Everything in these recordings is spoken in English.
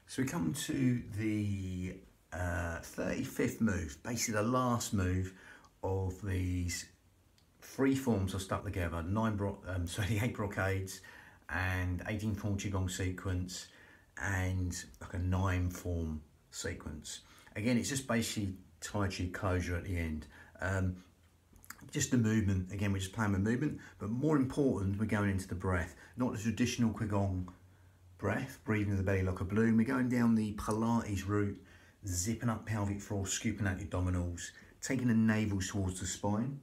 So we come to the 35th move, basically the last move of these three forms are stuck together, 8 brocades and 18 form qigong sequence and like a 9 form sequence. Again, it's just basically Tai Chi closure at the end. Just the movement, again, we're just playing with movement, but more important, we're going into the breath, not the traditional qigong breath, breathing in the belly like a balloon. We're going down the Pilates route, zipping up pelvic floor, scooping out your abdominals, taking the navel towards the spine.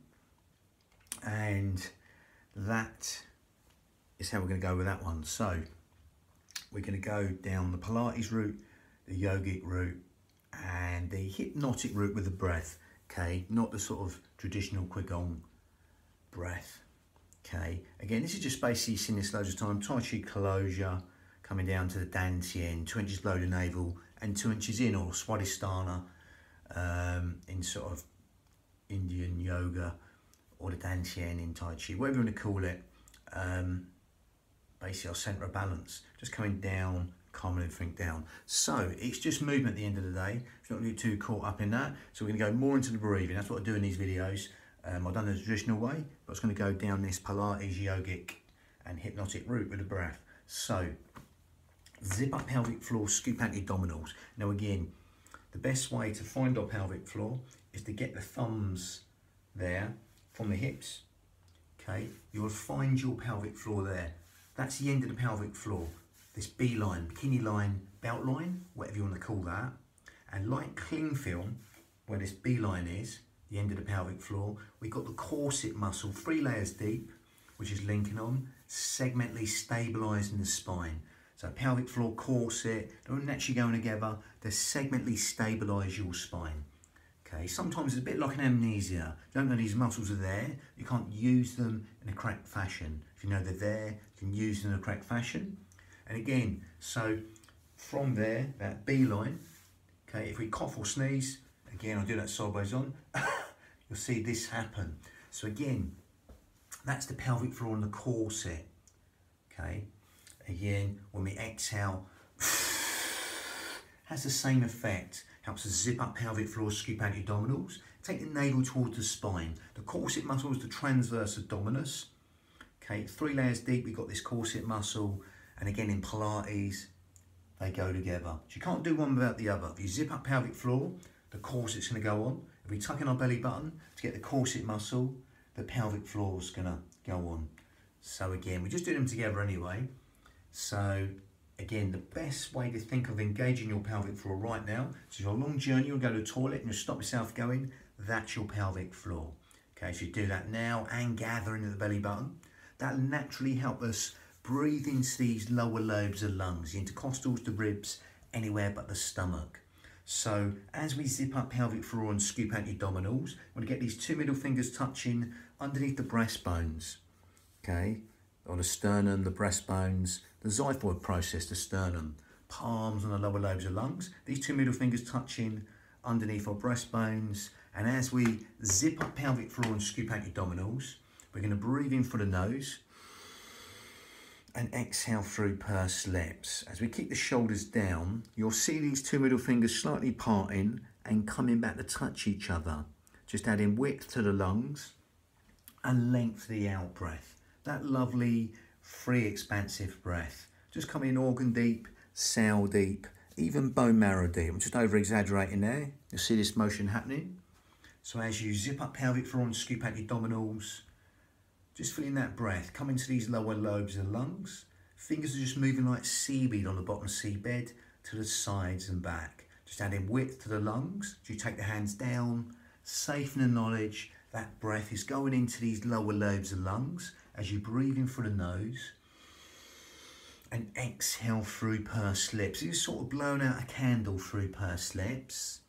And that is how we're going to go with that one. So we're going to go down the Pilates route, the yogic route, and the hypnotic route with the breath, okay? Not the sort of traditional qigong breath, okay? Again, this is just basically, seen this loads of time, Tai Chi closure, coming down to the Dantian, 2 inches below the navel and 2 inches in, or Swadhisthana in sort of Indian yoga, or the Dantian in Tai Chi, whatever you want to call it. Basically our centre of balance, just coming down, calming everything down. So it's just movement at the end of the day. It's not going to get too caught up in that. So we're going to go more into the breathing. That's what I do in these videos. I've done the traditional way, but it's going to go down this Pilates, yogic and hypnotic route with the breath. So zip up pelvic floor, scoop out your abdominals. Now again, the best way to find our pelvic floor is to get the thumbs there from the hips, okay? You will find your pelvic floor there. That's the end of the pelvic floor. This B line, bikini line, belt line, whatever you want to call that. And like cling film, where this B line is, the end of the pelvic floor, we've got the corset muscle, 3 layers deep, which is linking on, segmentally stabilising the spine. So pelvic floor, corset, they're not naturally going together, they segmentally stabilise your spine. Okay, sometimes it's a bit like an amnesia. You don't know these muscles are there, you can't use them in a correct fashion. If you know they're there, you can use them in a correct fashion. And again, so from there, that B line, okay, if we cough or sneeze, again, I'll do that sideways on, you'll see this happen. So again, that's the pelvic floor and the corset, okay? Again, when we exhale, has the same effect. Helps us zip up pelvic floor, scoop out your abdominals. Take the navel towards the spine. The corset muscle is the transverse abdominis. Okay, 3 layers deep, we've got this corset muscle. And again, in Pilates, they go together. So you can't do one without the other. If you zip up pelvic floor, the corset's gonna go on. If we tuck in our belly button to get the corset muscle, the pelvic floor's gonna go on. So again, we just do them together anyway. So again, the best way to think of engaging your pelvic floor right now, so you're on a long journey, you'll go to the toilet and you'll stop yourself going, that's your pelvic floor. Okay, so you do that now and gather into the belly button. That'll naturally help us breathe into these lower lobes of lungs, the intercostals, the ribs, anywhere but the stomach. So as we zip up pelvic floor and scoop out your abdominals, we're gonna get these 2 middle fingers touching underneath the breastbones, okay? On the sternum, the breastbones, the xiphoid process, the sternum, palms on the lower lobes of lungs. These 2 middle fingers touching underneath our breastbones. And as we zip up pelvic floor and scoop out your abdominals, we're going to breathe in through the nose and exhale through pursed lips. As we keep the shoulders down, you'll see these 2 middle fingers slightly parting and coming back to touch each other. Just adding width to the lungs and length to the out breath. That lovely, free, expansive breath. Just coming in organ deep, cell deep, even bone marrow deep. I'm just over exaggerating there. You'll see this motion happening. So as you zip up pelvic floor and scoop out your abdominals, just feeling that breath come into these lower lobes of the lungs. Fingers are just moving like seaweed on the bottom seabed to the sides and back. Just adding width to the lungs. As you take the hands down, safe in the knowledge that breath is going into these lower lobes of lungs as you breathe in through the nose and exhale through pursed lips. You're sort of blowing out a candle through pursed lips.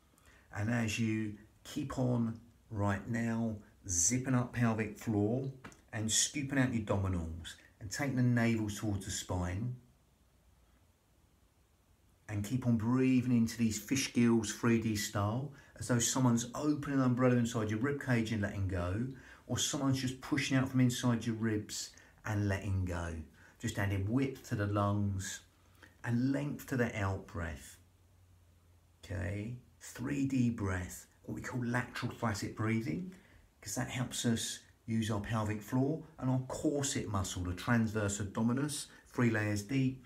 And as you keep on right now, zipping up pelvic floor and scooping out your abdominals and taking the navel towards the spine, and keep on breathing into these fish gills 3D style, as though someone's opening an umbrella inside your rib cage and letting go, or someone's just pushing out from inside your ribs and letting go. Just adding width to the lungs and length to the out breath. Okay, 3D breath, what we call lateral thoracic breathing, because that helps us use our pelvic floor and our corset muscle, the transverse abdominis, 3 layers deep,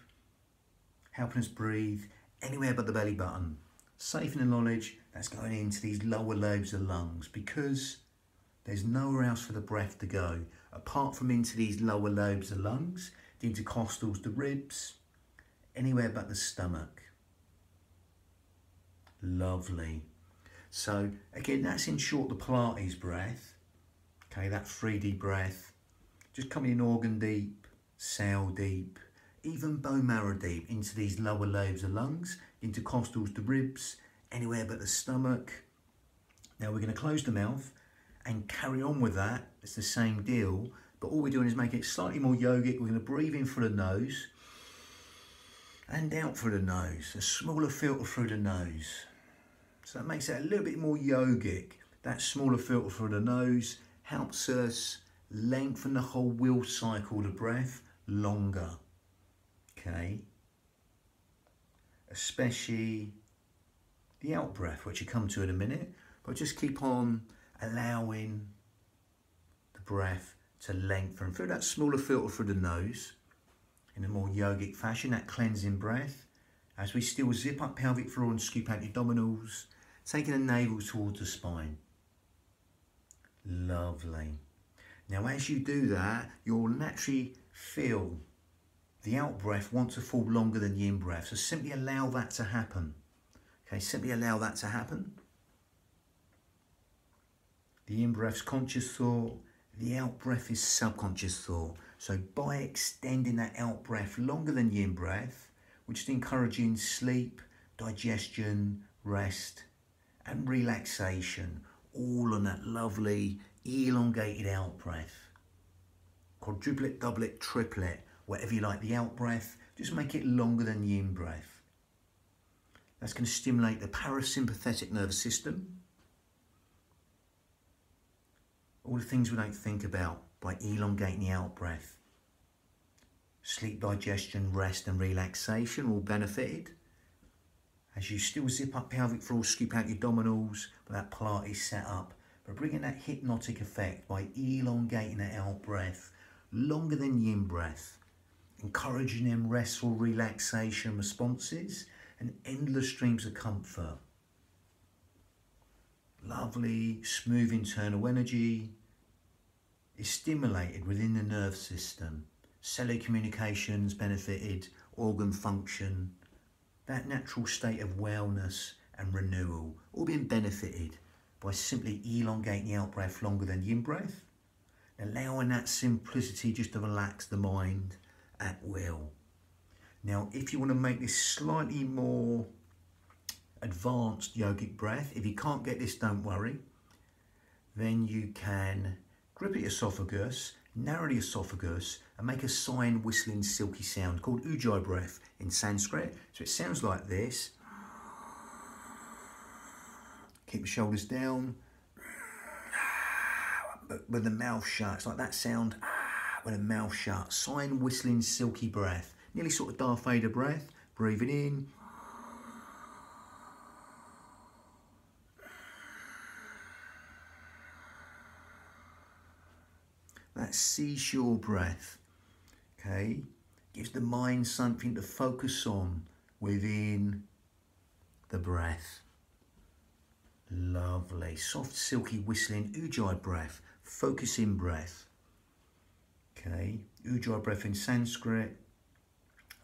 helping us breathe anywhere but the belly button. Safe in the knowledge that's going into these lower lobes of lungs, because there's nowhere else for the breath to go apart from into these lower lobes of lungs, the intercostals, the ribs, anywhere but the stomach. Lovely. So again, that's in short the Pilates breath. Okay, that 3D breath, just coming in organ deep, cell deep, even bone marrow deep into these lower lobes of lungs, intercostals, the ribs, anywhere but the stomach. Now we're going to close the mouth and carry on with that. It's the same deal, but all we're doing is making it slightly more yogic. We're going to breathe in through the nose and out through the nose, a smaller filter through the nose. So that makes it a little bit more yogic. That smaller filter through the nose helps us lengthen the whole will cycle of the breath longer. Okay, especially the out breath, which you come to in a minute, but just keep on allowing the breath to lengthen through that smaller filter through the nose in a more yogic fashion, that cleansing breath, as we still zip up pelvic floor and scoop out your abdominals, taking the navel towards the spine. Lovely. Now as you do that, you'll naturally feel the out breath want to fall longer than the in breath. So simply allow that to happen. Okay, simply allow that to happen. The in breath's conscious thought, the out breath is subconscious thought. So by extending that out breath longer than the in breath, we're just encouraging sleep, digestion, rest, and relaxation, all on that lovely elongated out breath. Quadruplet, doublet, triplet, whatever you like, the out breath, just make it longer than the in breath. That's going to stimulate the parasympathetic nervous system. All the things we don't think about by elongating the out breath. Sleep, digestion, rest and relaxation all benefited. As you still zip up pelvic floor, scoop out your abdominals with that Pilates setup, but bringing that hypnotic effect by elongating that out breath longer than the in breath, encouraging them restful relaxation responses and endless streams of comfort. Lovely, smooth internal energy is stimulated within the nerve system. Cellular communications benefited, organ function, that natural state of wellness and renewal, all being benefited by simply elongating the out breath longer than the in breath, allowing that simplicity just to relax the mind at will. Now, if you want to make this slightly more advanced yogic breath, if you can't get this, don't worry. Then you can grip at your esophagus, narrow the esophagus, and make a sighing, whistling, silky sound called ujjayi breath in Sanskrit. So it sounds like this. Keep the shoulders down, but with the mouth shut. It's like that sound with the mouth shut. Sighing, whistling, silky breath. Nearly sort of Darth Vader breath. Breathing in. That seashore breath, okay, gives the mind something to focus on within the breath. Lovely, soft, silky, whistling ujjayi breath, focusing breath. Okay, ujjayi breath in Sanskrit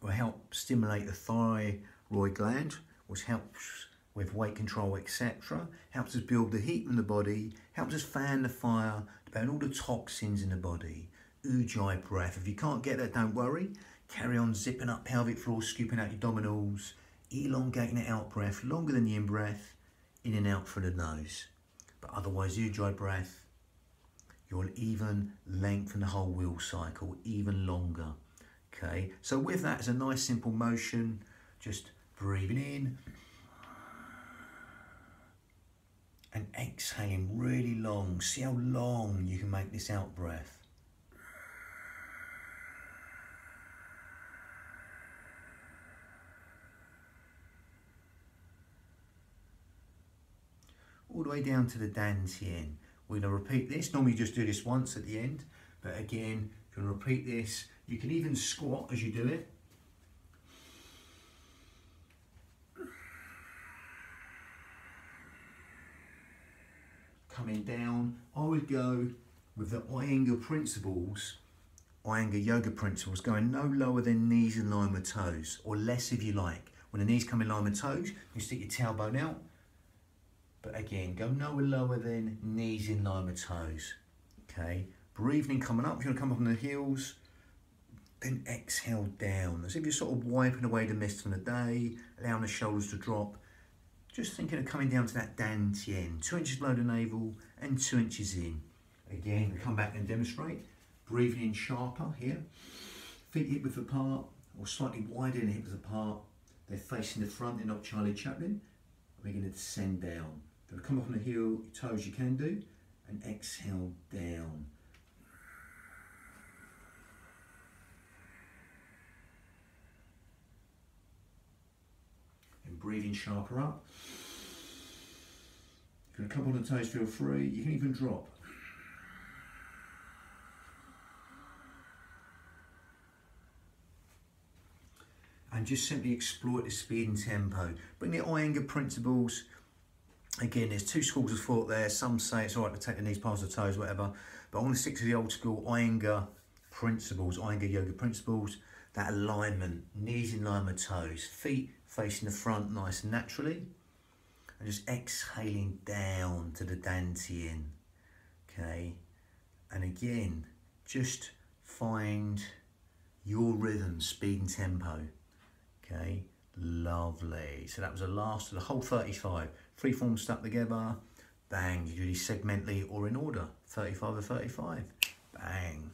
will help stimulate the thyroid gland, which helps with weight control, etc. Helps us build the heat in the body, helps us fan the fire, to burn all the toxins in the body. Ujjayi breath. If you can't get that, don't worry. Carry on zipping up pelvic floor, scooping out your abdominals, elongating the out breath longer than the in breath, in and out through the nose. But otherwise, ujjayi breath, you'll even lengthen the whole will cycle even longer. Okay, so with that, it's a nice simple motion, just breathing in and exhaling really long. See how long you can make this out breath. all the way down to the dantian. We're going to repeat this. Normally you just do this once at the end, but again, you're going to repeat this. You can even squat as you do it. Coming down, I would go with the Iyengar principles, Iyengar yoga principles, going no lower than knees in line with toes, or less if you like. When the knees come in line with toes, you stick your tailbone out. But again, go no lower than knees in line with toes. Okay, breathing coming up, you're gonna come up on the heels, then exhale down, as if you're sort of wiping away the mist from the day, allowing the shoulders to drop. Just thinking of coming down to that dantian, 2 inches below the navel and 2 inches in. Again, we come back and demonstrate. Breathing in sharper here. Feet hip width apart, or slightly wider than hip width apart. They're facing the front, they're not Charlie Chaplin. We're going to descend down. Going to come up on the heel, toes you can do, and exhale down. And breathing sharper up. You're going to come on the toes, feel free. You can even drop. And just simply exploit the speed and tempo. Bring the Iyengar principles. Again, there's two schools of thought there. Some say it's all right to take the knees past the toes, whatever. But I want to stick to the old school Iyengar principles, Iyengar yoga principles. That alignment, knees in line with toes, feet facing the front nice and naturally. And just exhaling down to the dantian. Okay. And again, just find your rhythm, speed and tempo. Okay, lovely. So that was the last of the whole 35. Free form stuck together. Bang, you do these segmentally or in order. 35 or 35. Bang.